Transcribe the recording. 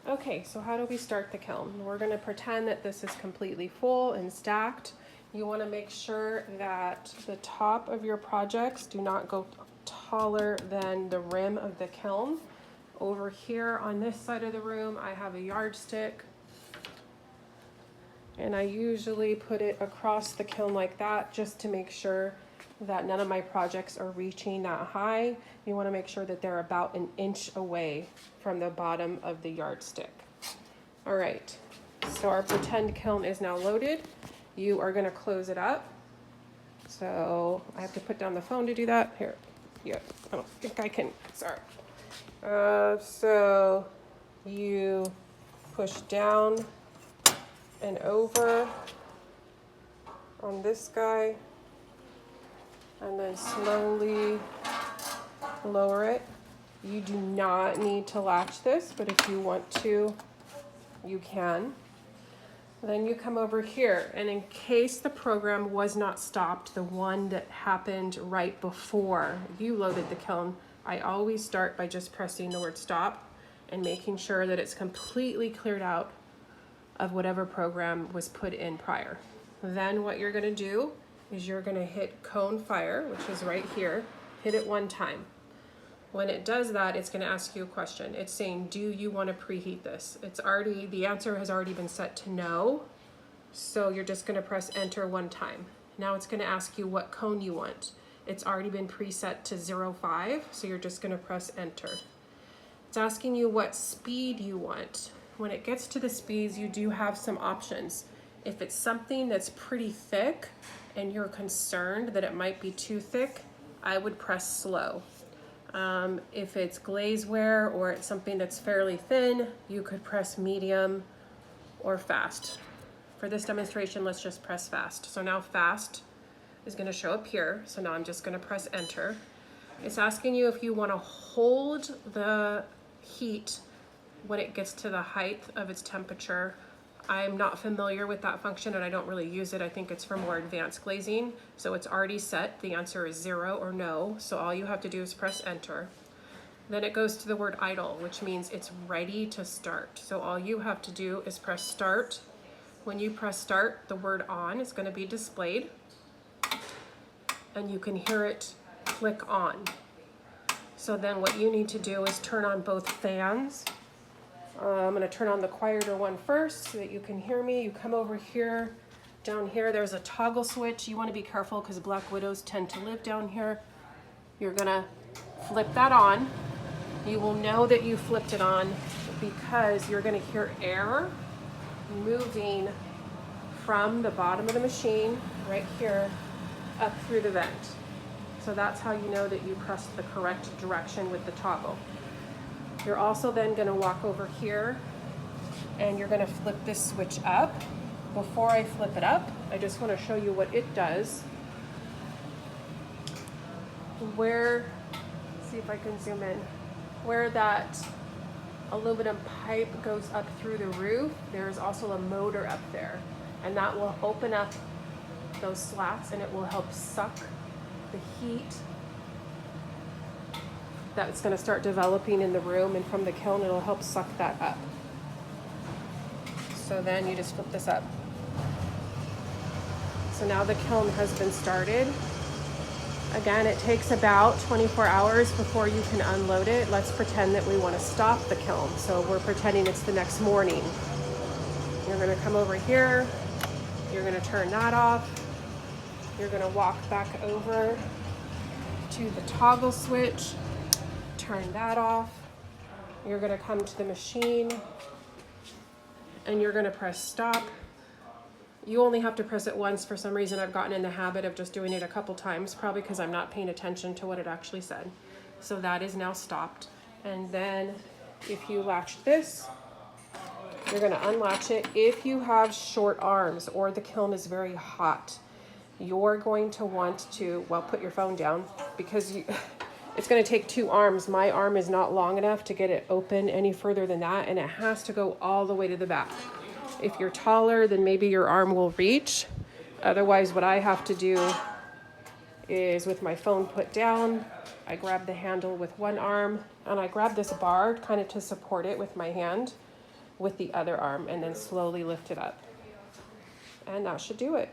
Okay, so how do we start the kiln? We're going to pretend that this is completely full and stacked. You want to make sure that the top of your projects do not go taller than the rim of the kiln. Over here on this side of the room, I have a yardstick, and I usually put it across the kiln like that just to make sure that none of my projects are reaching that high. You want to make sure that they're about an inch away from the bottom of the yardstick. All right, so our pretend kiln is now loaded. You are going to close it up. So I have to put down the phone to do that. Here, yeah, I don't think I can, sorry. So you push down and over on this guy, and then slowly lower it. You do not need to latch this, but if you want to, you can. Then you come over here, and in case the program was not stopped, the one that happened right before you loaded the kiln, I always start by just pressing the word stop and making sure that it's completely cleared out of whatever program was put in prior. Then what you're gonna do is you're gonna hit cone fire, which is right here, hit it one time. When it does that, it's gonna ask you a question. It's saying, do you wanna preheat this? The answer has already been set to no, so you're just gonna press enter one time. Now it's gonna ask you what cone you want. It's already been preset to 0.5, so you're just gonna press enter. It's asking you what speed you want. When it gets to the speeds, you do have some options. If it's something that's pretty thick and you're concerned that it might be too thick, I would press slow. If it's glazeware or it's something that's fairly thin, you could press medium or fast. For this demonstration, let's just press fast. So now fast is going to show up here. So now I'm just going to press enter. It's asking you if you want to hold the heat when it gets to the height of its temperature. I'm not familiar with that function and I don't really use it. I think it's for more advanced glazing. So it's already set. The answer is 0 or no. So all you have to do is press enter. Then it goes to the word idle, which means it's ready to start. So all you have to do is press start. When you press start, the word on is going to be displayed and you can hear it click on. So then what you need to do is turn on both fans. I'm going to turn on the quieter one first so that you can hear me. You come over here, down here, there's a toggle switch. You want to be careful because black widows tend to live down here. You're going to flip that on. You will know that you flipped it on because you're going to hear air moving from the bottom of the machine right here up through the vent. So that's how you know that you pressed the correct direction with the toggle. You're also then going to walk over here and you're going to flip this switch up. Before I flip it up, I just want to show you what it does. See if I can zoom in. Where that aluminum pipe goes up through the roof, there's also a motor up there. And that will open up those slats and it will help suck the heat that's going to start developing in the room, and from the kiln it'll help suck that up. So then you just flip this up. So now the kiln has been started. Again, it takes about 24 hours before you can unload it. Let's pretend that we want to stop the kiln. So we're pretending it's the next morning. You're going to come over here. You're going to turn that off. You're going to walk back over to the toggle switch. Turn that off. You're going to come to the machine and you're going to press stop. You only have to press it once. For some reason, I've gotten in the habit of just doing it a couple times, probably because I'm not paying attention to what it actually said. So that is now stopped. And then if you latch this, you're going to unlatch it. If you have short arms or the kiln is very hot, you're going to want to, well, put your phone down because it's going to take 2 arms. My arm is not long enough to get it open any further than that, and it has to go all the way to the back. If you're taller, then maybe your arm will reach. Otherwise, what I have to do is with my phone put down, I grab the handle with one arm and I grab this bar kind of to support it with my hand. with the other arm and then slowly lift it up. And that should do it.